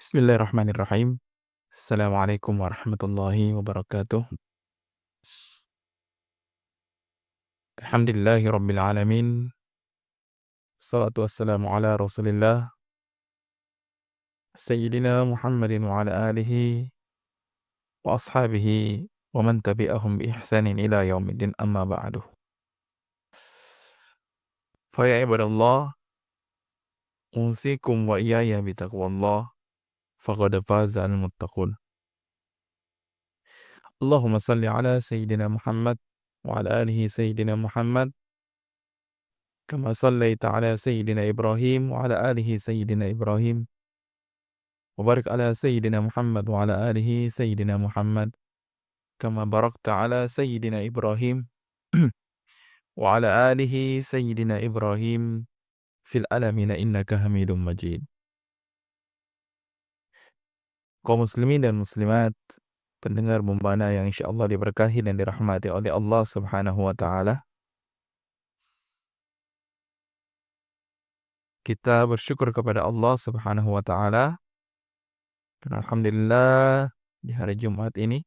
Bismillahirrahmanirrahim. Assalamualaikum warahmatullahi wabarakatuh. Alhamdulillahi rabbil alamin. Salatu wassalamu ala Rasulillah Sayyidina Muhammadin wa ala alihi wa ashabihi wa man tabi'ahum bi ihsanin ila yaumiddin amma ba'du. Fa ya ibadallah, usikum wa iyaya bi taqwallah faqad faza al muttaqun. Allahumma salli ala Sayyidina Muhammad wa ala alihi Sayyidina Muhammad kama sallaita ala Sayyidina Ibrahim wa ala alihi Sayyidina Ibrahim wa barik ala Sayyidina Muhammad wa ala alihi Sayyidina Muhammad kama barakta ala Sayyidina Ibrahim wa ala alihi Sayyidina Ibrahim fil alamina innaka Hamidum Majid. Kaum muslimin dan muslimat, pendengar Bombana yang insyaallah diberkahi dan dirahmati oleh Allah Subhanahu wa taala. Kita bersyukur kepada Allah Subhanahu wa taala. Dan alhamdulillah di hari Jumat ini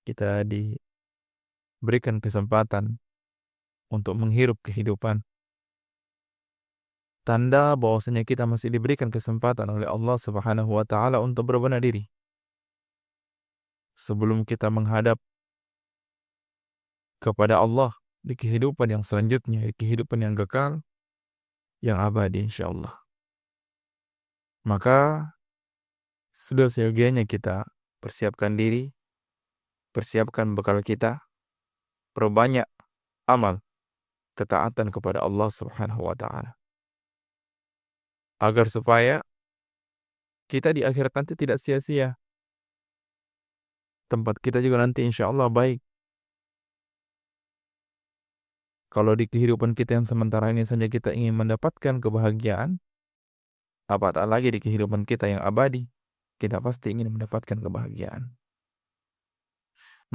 kita diberikan kesempatan untuk menghirup kehidupan. Tanda bahwasanya kita masih diberikan kesempatan oleh Allah Subhanahu wa taala untuk berbenah diri sebelum kita menghadap kepada Allah di kehidupan yang selanjutnya, di kehidupan yang kekal, yang abadi insyaallah. Maka sudah seyogianya kita persiapkan diri, persiapkan bekal kita, perbanyak amal ketaatan kepada Allah Subhanahu wa taala. Agar supaya kita di akhirat nanti tidak sia-sia. Tempat kita juga nanti insyaallah baik. Kalau di kehidupan kita yang sementara ini saja kita ingin mendapatkan kebahagiaan, apatah lagi di kehidupan kita yang abadi, kita pasti ingin mendapatkan kebahagiaan.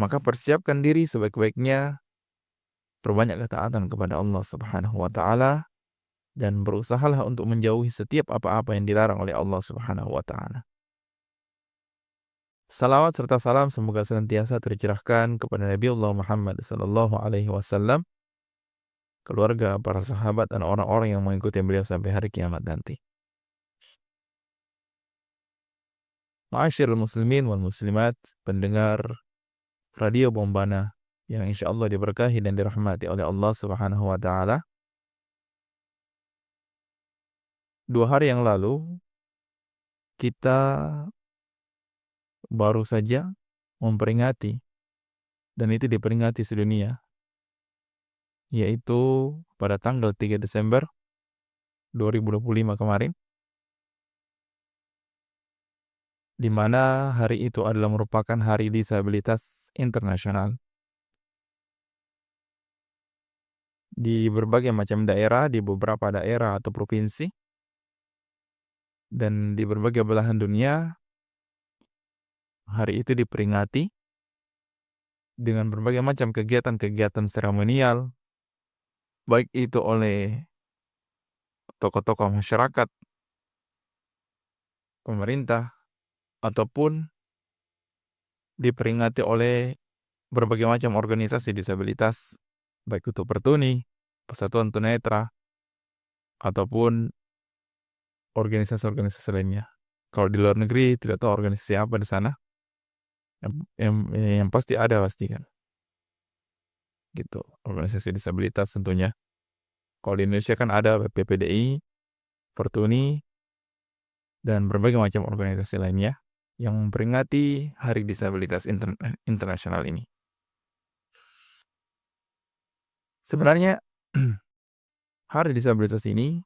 Maka persiapkan diri sebaik-baiknya, perbanyak ketaatan kepada Allah Subhanahu wa taala, dan berusahalah untuk menjauhi setiap apa-apa yang dilarang oleh Allah Subhanahu wa taala. Salawat serta salam semoga senantiasa tercurahkan kepada Nabiullah Muhammad sallallahu alaihi wasallam, keluarga, para sahabat, dan orang-orang yang mengikuti beliau sampai hari kiamat nanti. Ma'asyiral muslimin wal muslimat, pendengar Radio Bombana yang insyaallah diberkahi dan dirahmati oleh Allah Subhanahu wa taala. 2 hari yang lalu kita baru saja memperingati, dan itu diperingati sedunia, yaitu pada tanggal 3 Desember 2025 kemarin, di mana hari itu adalah merupakan Hari Disabilitas Internasional. Di berbagai macam daerah, di beberapa daerah atau provinsi, dan di berbagai belahan dunia, hari itu diperingati dengan berbagai macam kegiatan-kegiatan seremonial, baik itu oleh tokoh-tokoh masyarakat, pemerintah, ataupun diperingati oleh berbagai macam organisasi disabilitas, baik itu Pertuni, Persatuan Tunanetra, ataupun organisasi-organisasi lainnya. Kalau di luar negeri tidak tahu organisasi apa di sana. Yang pasti ada pasti kan. Gitu, organisasi disabilitas tentunya. Kalau di Indonesia kan ada PPDI, Pertuni, dan berbagai macam organisasi lainnya yang memperingati Hari Disabilitas Internasional ini. Sebenarnya Hari Disabilitas ini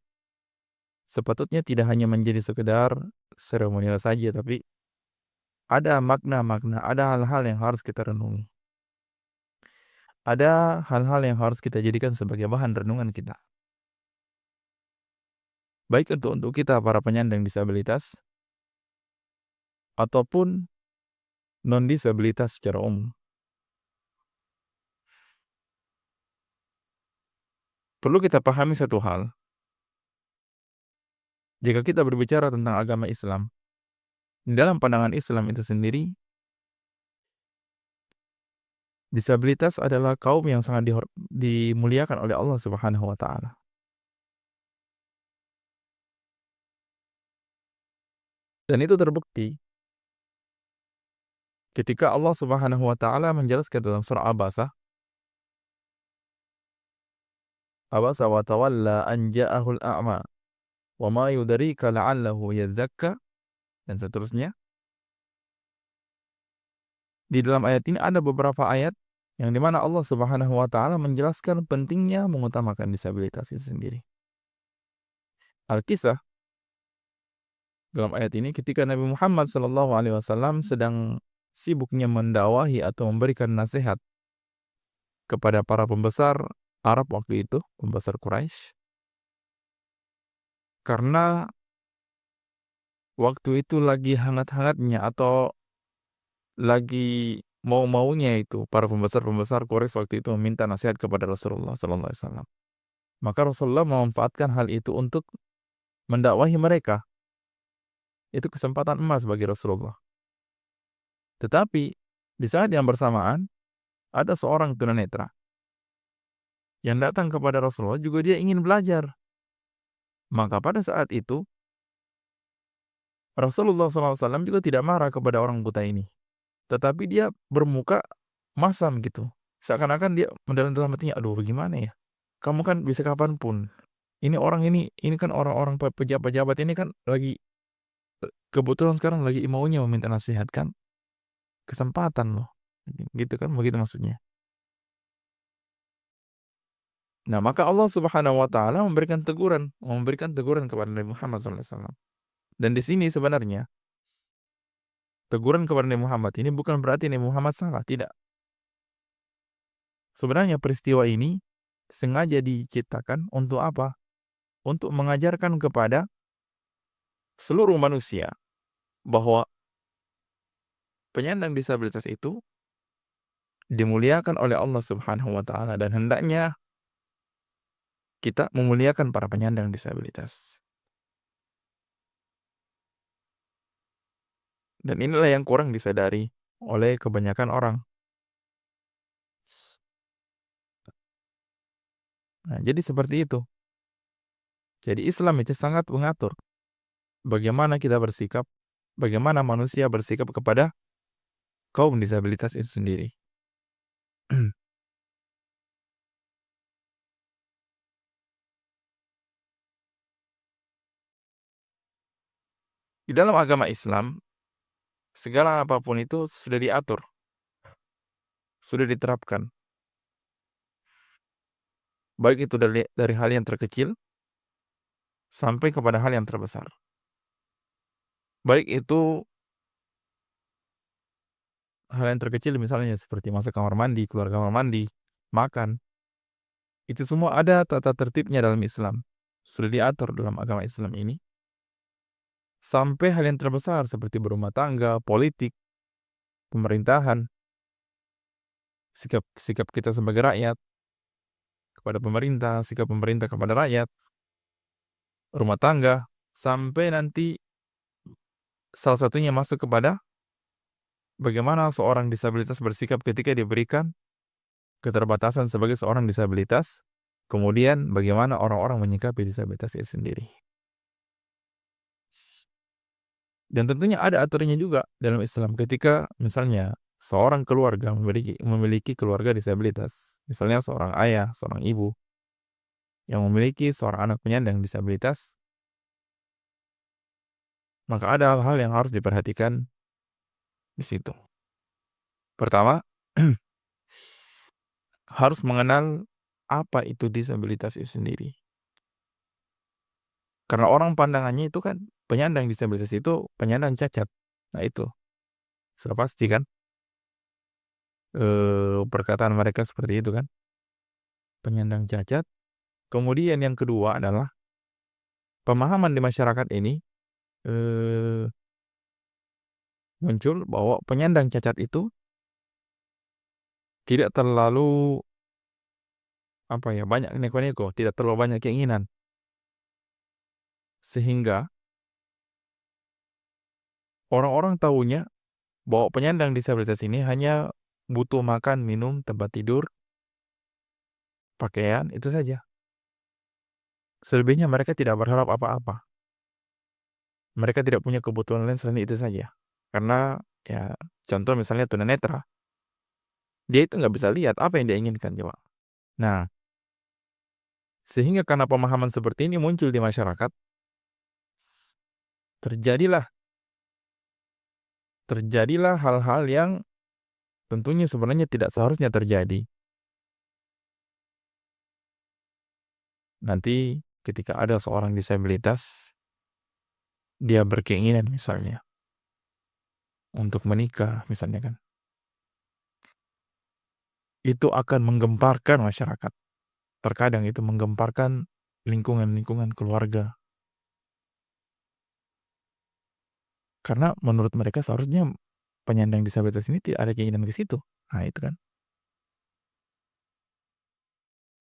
sepatutnya tidak hanya menjadi sekedar seremonial saja, tapi ada makna-makna, ada hal-hal yang harus kita renungi. Ada hal-hal yang harus kita jadikan sebagai bahan renungan kita. Baik untuk kita para penyandang disabilitas ataupun non-disabilitas secara umum. Perlu kita pahami satu hal. Jika kita berbicara tentang agama Islam, Di dalam pandangan Islam itu sendiri, disabilitas adalah kaum yang sangat dimuliakan oleh Allah Subhanahu wa taala. Dan itu terbukti ketika Allah Subhanahu wa taala menjelaskan dalam surah Abasa wa tawalla an ja'ahul a'ma wa ma yudrika la'allahu yadzakka, dan seterusnya. Di dalam ayat ini ada beberapa ayat yang dimana Allah Subhanahu wa taala menjelaskan pentingnya mengutamakan disabilitas itu sendiri. Al-Kisah dalam ayat ini ketika Nabi Muhammad SAW sedang sibuknya mendakwahi atau memberikan nasihat kepada para pembesar Arab waktu itu, pembesar Quraisy, karena waktu itu lagi hangat-hangatnya atau lagi mau-maunya itu para pembesar-pembesar Quraisy waktu itu meminta nasihat kepada Rasulullah SAW. Maka Rasulullah memanfaatkan hal itu untuk mendakwahi mereka. Itu kesempatan emas bagi Rasulullah. Tetapi di saat yang bersamaan ada seorang tunanetra yang datang kepada Rasulullah, juga dia ingin belajar. Maka pada saat itu Rasulullah SAW juga tidak marah kepada orang buta ini, tetapi dia bermuka masam gitu. Seakan-akan dia mendalam hatinya, aduh bagaimana ya, kamu kan bisa kapanpun. Ini orang ini kan orang-orang pejabat-pejabat ini kan lagi, kebetulan sekarang lagi maunya meminta nasihat kan, kesempatan loh. Gitu kan, begitu maksudnya. Nah, maka Allah Subhanahu wa taala memberikan teguran kepada Nabi Muhammad SAW. Dan di sini sebenarnya teguran kepada Nabi Muhammad ini bukan berarti Nabi Muhammad salah, tidak. Sebenarnya peristiwa ini sengaja diciptakan untuk apa? Untuk mengajarkan kepada seluruh manusia bahwa penyandang disabilitas itu dimuliakan oleh Allah Subhanahu wa taala, dan hendaknya kita memuliakan para penyandang disabilitas. Dan inilah yang kurang disadari oleh kebanyakan orang. Nah, jadi seperti itu. Jadi Islam itu sangat mengatur bagaimana kita bersikap, bagaimana manusia bersikap kepada kaum disabilitas itu sendiri. Di dalam agama Islam, segala apapun itu sudah diatur, sudah diterapkan. Baik itu dari hal yang terkecil sampai kepada hal yang terbesar. Baik itu hal yang terkecil misalnya seperti masuk kamar mandi, keluar kamar mandi, makan. Itu semua ada tata tertibnya dalam Islam. Sudah diatur dalam agama Islam ini. Sampai hal yang terbesar seperti berumah tangga, politik, pemerintahan, sikap kita sebagai rakyat kepada pemerintah, sikap pemerintah kepada rakyat, rumah tangga, sampai nanti salah satunya masuk kepada bagaimana seorang disabilitas bersikap ketika diberikan keterbatasan sebagai seorang disabilitas, kemudian bagaimana orang-orang menyikapi disabilitas itu sendiri. Dan tentunya ada aturannya juga dalam Islam ketika misalnya seorang keluarga memiliki keluarga disabilitas, misalnya seorang ayah, seorang ibu yang memiliki seorang anak penyandang disabilitas, maka ada hal-hal yang harus diperhatikan di situ. Pertama, harus mengenal apa itu disabilitas itu sendiri. Karena orang pandangannya itu kan penyandang disabilitas itu penyandang cacat. Nah itu sudah pasti kan, perkataan mereka seperti itu kan, penyandang cacat. Kemudian yang kedua adalah pemahaman di masyarakat ini muncul bahwa penyandang cacat itu tidak terlalu banyak neko-neko, tidak terlalu banyak keinginan, sehingga Orang-orang tahunya bahwa penyandang disabilitas ini hanya butuh makan, minum, tempat tidur, pakaian, itu saja. Selebihnya mereka tidak berharap apa-apa. Mereka tidak punya kebutuhan lain selain itu saja. Karena ya contoh misalnya tunanetra, dia itu nggak bisa lihat apa yang dia inginkan coba. Nah, sehingga karena pemahaman seperti ini muncul di masyarakat, terjadilah terjadilah hal-hal yang tentunya sebenarnya tidak seharusnya terjadi. Nanti ketika ada seorang disabilitas, dia berkeinginan misalnya untuk menikah misalnya kan, itu akan menggemparkan masyarakat. Terkadang itu menggemparkan lingkungan-lingkungan keluarga. Karena menurut mereka seharusnya penyandang disabilitas ini tidak ada keinginan ke situ. Nah, itu kan.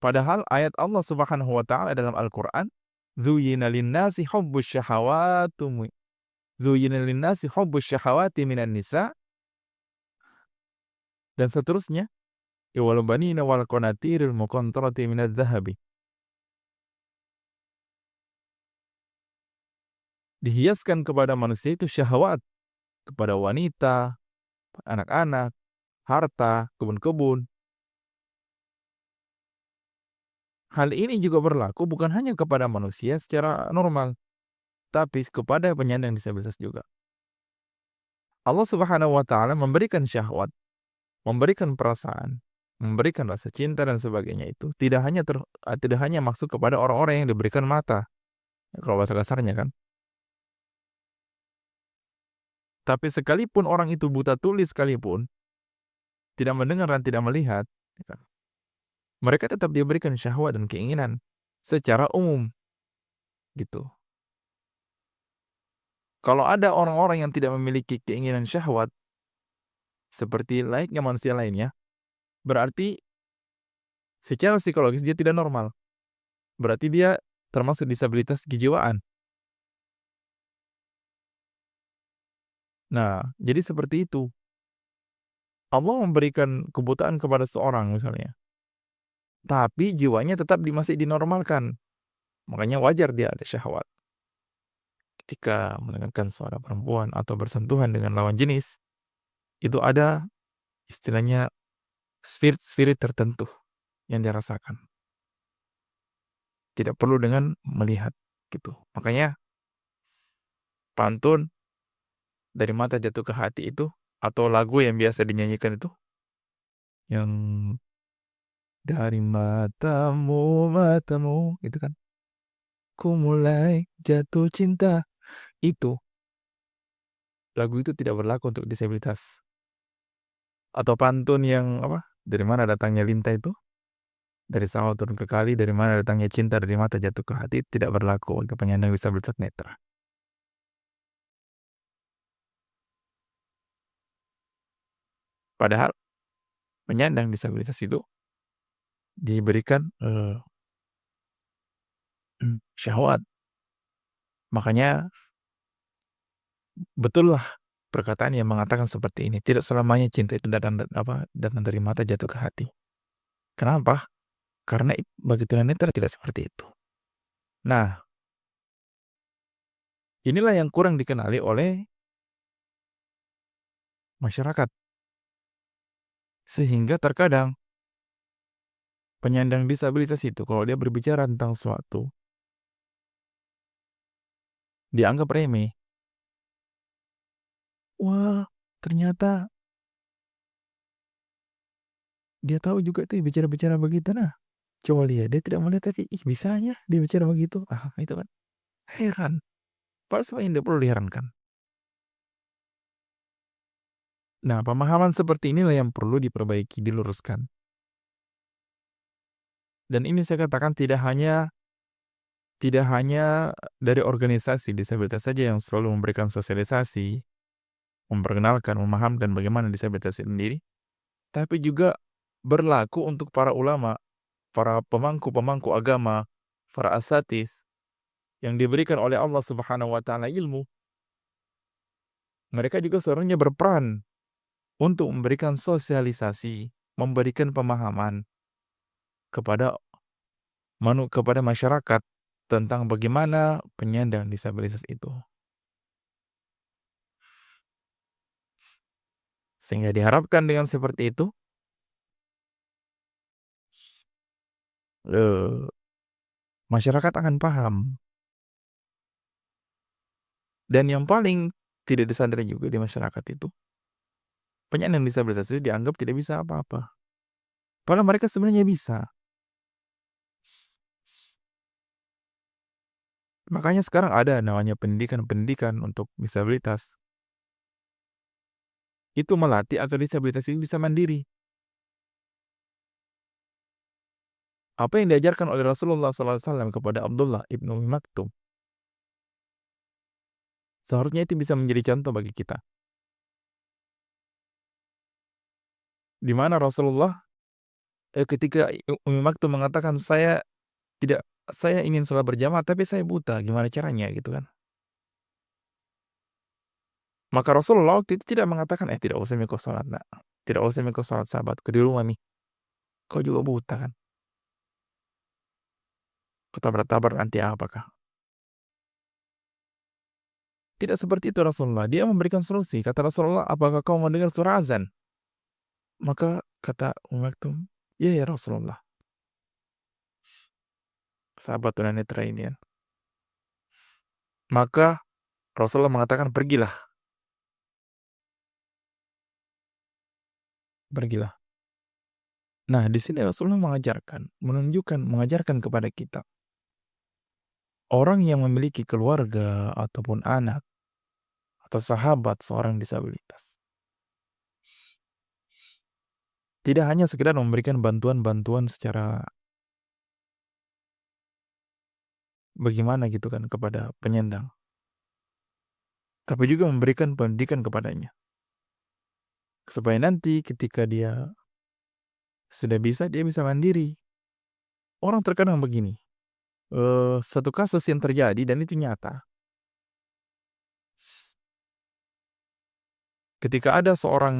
Padahal ayat Allah Subhanahu wa taala dalam Al-Qur'an, "Zuyyina lin-nasi hubbus syahawati zuyyina lin-nasi hubbus syahawati minan nisa" dan seterusnya, "wal banina wal qanatiril muqantarati minadz-dzahabi." Dihiaskan kepada manusia itu syahwat, kepada wanita, anak-anak, harta, kebun-kebun. Hal ini juga berlaku bukan hanya kepada manusia secara normal, tapi kepada penyandang disabilitas juga. Allah Subhanahu wa taala memberikan syahwat, memberikan perasaan, memberikan rasa cinta dan sebagainya itu tidak hanya masuk kepada orang-orang yang diberikan mata, kalau bahasa kasarnya kan. Tapi sekalipun orang itu buta tuli sekalipun, tidak mendengar dan tidak melihat, ya kan, mereka tetap diberikan syahwat dan keinginan secara umum gitu. Kalau ada orang-orang yang tidak memiliki keinginan syahwat seperti layaknya manusia lainnya, berarti secara psikologis dia tidak normal. Berarti dia termasuk disabilitas kejiwaan. Nah, jadi seperti itu. Allah memberikan kebutaan kepada seorang misalnya, tapi jiwanya tetap masih dinormalkan. Makanya wajar dia ada syahwat. Ketika mendengarkan suara perempuan atau bersentuhan dengan lawan jenis, itu ada istilahnya spirit tertentu yang dirasakan. Tidak perlu dengan melihat gitu. Makanya pantun dari mata jatuh ke hati itu atau lagu yang biasa dinyanyikan itu yang dari matamu itu kan, ku mulai jatuh cinta, itu lagu itu tidak berlaku untuk disabilitas. Atau pantun yang apa, dari mana datangnya lintah itu, dari sawah turun ke kali, dari mana datangnya cinta, dari mata jatuh ke hati, tidak berlaku untuk penyandang disabilitas netra. Padahal penyandang disabilitas itu diberikan syahwat. Makanya betullah perkataan yang mengatakan seperti ini, tidak selamanya cinta itu datang dari mata jatuh ke hati. Kenapa? Karena bagi tunanetra tidak seperti itu. Nah, inilah yang kurang dikenali oleh masyarakat. Sehingga terkadang penyandang disabilitas itu kalau dia berbicara tentang suatu, dianggap remeh. Wah, ternyata dia tahu juga tuh bicara-bicara begitu. Nah, coba lihat, dia tidak melihat tapi bisanya dia bicara begitu. Ah, itu kan heran. Padahal sebenarnya tidak perlu diherankan. Nah, pemahaman seperti inilah yang perlu diperbaiki, diluruskan. Dan ini saya katakan tidak hanya dari organisasi disabilitas saja yang selalu memberikan sosialisasi, memperkenalkan, memahamkan bagaimana disabilitas itu sendiri, tapi juga berlaku untuk para ulama, para pemangku-pemangku agama, para asatis yang diberikan oleh Allah Subhanahu wa taala ilmu Mereka juga seharusnya berperan untuk memberikan sosialisasi, memberikan pemahaman kepada kepada masyarakat tentang bagaimana penyandang disabilitas itu. Sehingga diharapkan dengan seperti itu, eee, masyarakat akan paham. Dan yang paling tidak disadari juga di masyarakat itu, penyandang disabilitas itu dianggap tidak bisa apa-apa. Padahal mereka sebenarnya bisa. Makanya sekarang ada namanya pendidikan-pendidikan untuk disabilitas. Itu melatih agar disabilitas ini bisa mandiri. Apa yang diajarkan oleh Rasulullah SAW kepada Abdullah ibnu Umi Maktum, seharusnya itu bisa menjadi contoh bagi kita. Di mana Rasulullah ketika Umi Maktum mengatakan, tidak saya ingin sholat berjamaah tapi saya buta, gimana caranya gitu kan. Maka Rasulullah waktu itu tidak mengatakan, tidak usah mikir sholat nak, tidak usah mikir sholat sahabatku di rumah nih, kau juga buta kan, ketabrak-tabrak nanti apakah. Tidak seperti itu Rasulullah, dia memberikan solusi. Kata Rasulullah, apakah kau mendengar surah azan? Maka kata Umi Maktum, iya ya Rasulullah. Sahabat tunanetra ini kan. Maka Rasulullah mengatakan, pergilah. Pergilah. Nah, di sini Rasulullah mengajarkan kepada kita, orang yang memiliki keluarga ataupun anak atau sahabat seorang disabilitas, tidak hanya sekedar memberikan bantuan-bantuan secara bagaimana gitu kan kepada penyandang, tapi juga memberikan pendidikan kepadanya. Supaya nanti ketika dia sudah bisa, dia bisa mandiri. Orang terkadang begini, satu kasus yang terjadi dan itu nyata. Ketika ada seorang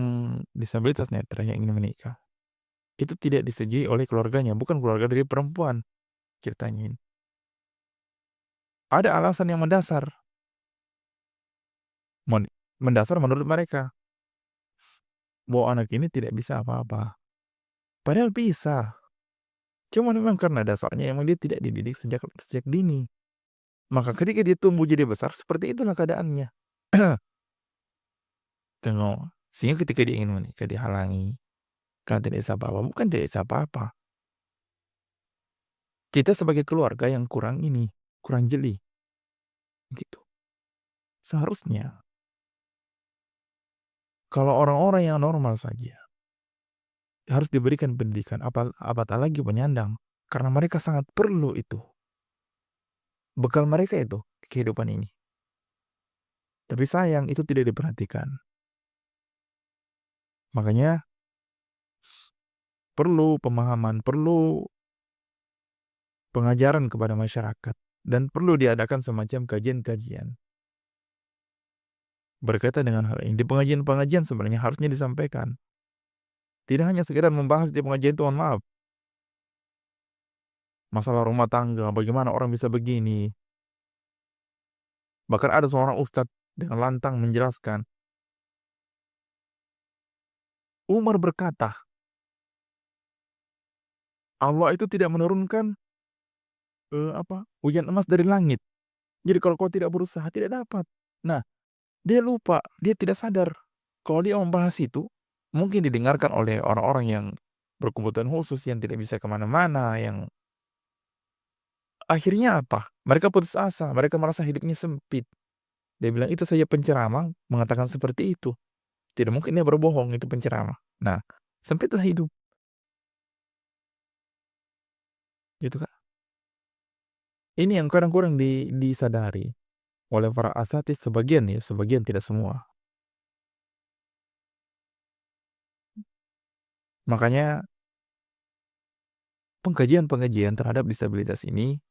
disabilitas netra yang ingin menikah, itu tidak disetujui oleh keluarganya, bukan keluarga dari perempuan ceritanya ini. Ada alasan yang mendasar menurut mereka, bahwa anak ini tidak bisa apa-apa. Padahal bisa. Cuma memang karena dasarnya emang dia tidak dididik sejak dini. Maka ketika dia tumbuh jadi besar, seperti itulah keadaannya. Tengok. Sehingga ketika dia ingin menikah dihalangi. Karena tidak bisa apa-apa. Bukan tidak bisa apa-apa. Kita sebagai keluarga yang kurang jeli. Gitu. Seharusnya, kalau orang-orang yang normal saja, harus diberikan pendidikan, apatah lagi penyandang. Karena mereka sangat perlu itu. Bekal mereka itu, kehidupan ini. Tapi sayang, itu tidak diperhatikan. Makanya, perlu pemahaman, perlu pengajaran kepada masyarakat. Dan perlu diadakan semacam kajian-kajian berkaitan dengan hal ini. Di pengajian-pengajian sebenarnya harusnya disampaikan. Tidak hanya sekedar membahas di pengajian itu, mohon maaf. Masalah rumah tangga, bagaimana orang bisa begini. Bahkan ada seorang ustadz dengan lantang menjelaskan, Umar berkata, Allah itu tidak menurunkan hujan emas dari langit. Jadi kalau kau tidak berusaha, tidak dapat. Nah, dia lupa, dia tidak sadar. Kalau dia membahas itu, mungkin didengarkan oleh orang-orang yang berkebutuhan khusus, yang tidak bisa kemana-mana, yang akhirnya apa? Mereka putus asa, mereka merasa hidupnya sempit. Dia bilang, itu saja penceramah mengatakan seperti itu. Tidak mungkin dia berbohong, itu penceramah. Nah, sempitlah hidup. Gitu kan? Ini yang kurang-kurang disadari oleh para asatidz, sebagian ya, sebagian tidak semua. Makanya pengkajian-pengkajian terhadap disabilitas ini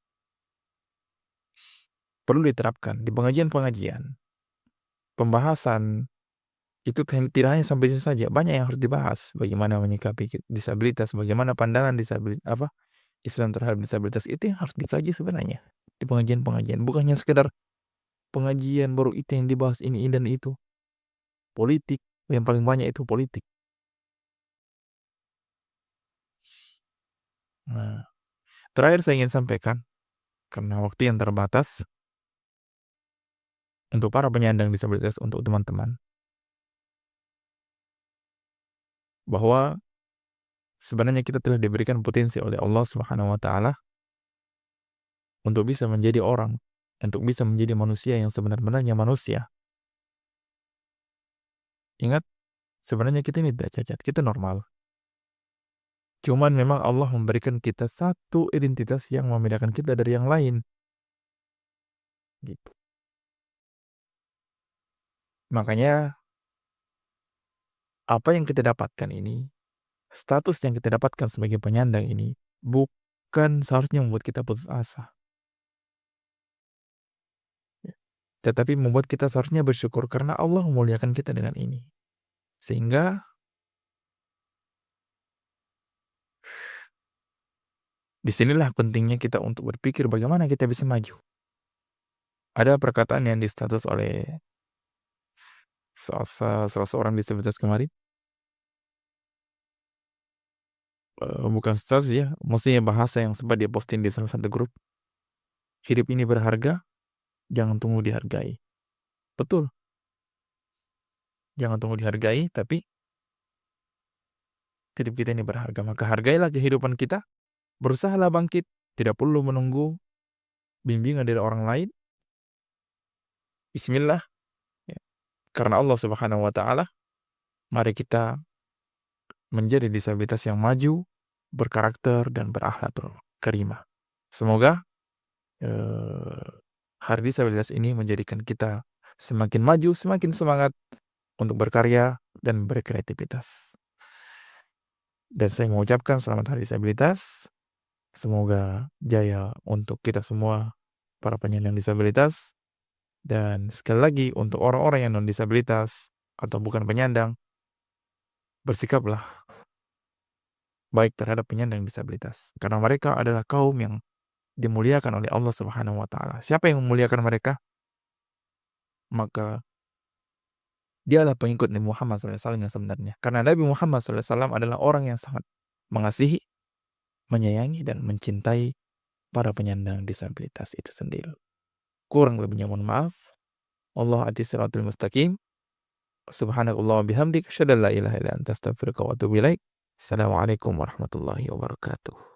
perlu diterapkan di pengajian-pengajian. pembahasan itu tidak hanya sampai situ saja, banyak yang harus dibahas. Bagaimana menyikapi disabilitas, bagaimana pandangan Islam terhadap disabilitas, itu yang harus dikaji sebenarnya di pengajian-pengajian. Bukannya sekedar pengajian baru itu yang dibahas ini dan itu. Politik, yang paling banyak itu politik. Nah, terakhir saya ingin sampaikan, karena waktu yang terbatas, untuk para penyandang disabilitas, untuk teman-teman, bahwa sebenarnya kita telah diberikan potensi oleh Allah Subhanahu wa taala untuk bisa menjadi orang, untuk bisa menjadi manusia yang sebenar-benarnya manusia. Ingat, sebenarnya kita ini tidak cacat, kita normal. Cuman memang Allah memberikan kita satu identitas yang membedakan kita dari yang lain. Gitu. Makanya apa yang kita dapatkan ini, status yang kita dapatkan sebagai penyandang ini, bukan seharusnya membuat kita putus asa. Tetapi membuat kita seharusnya bersyukur karena Allah memuliakan kita dengan ini. Sehingga disinilah pentingnya kita untuk berpikir bagaimana kita bisa maju. Ada perkataan yang distatus oleh salah seorang disabilitas kemarin. Bukan status ya, maksudnya bahasa yang sempat dia posting di salah satu grup. Hidup ini berharga, jangan tunggu dihargai. Betul. Jangan tunggu dihargai, tapi hidup kita ini berharga. Maka hargailah kehidupan kita, berusahalah bangkit, tidak perlu menunggu bimbingan dari orang lain. Bismillah. Ya. Karena Allah Subhanahu wa taala, mari kita menjadi disabilitas yang maju, berkarakter dan berakhlak karimah. Semoga hari disabilitas ini menjadikan kita semakin maju, semakin semangat untuk berkarya dan berkreativitas. Dan saya mengucapkan selamat hari disabilitas. Semoga jaya untuk kita semua, para penyandang disabilitas. Dan sekali lagi untuk orang-orang yang non-disabilitas atau bukan penyandang, bersikaplah baik terhadap penyandang disabilitas. Karena mereka adalah kaum yang dimuliakan oleh Allah Subhanahu wa taala. Siapa yang memuliakan mereka? Maka dialah pengikut Nabi Muhammad SAW yang sebenarnya. Karena Nabi Muhammad SAW adalah orang yang sangat mengasihi, menyayangi, dan mencintai para penyandang disabilitas itu sendiri. Kurang lebihnya mohon maaf. Allah ati siratul mustaqim. Subhanakallah bihamdik. Asyhadu an la ilaha illa anta astaghfiruka wa atubu ilaik. Assalamualaikum warahmatullahi wabarakatuh.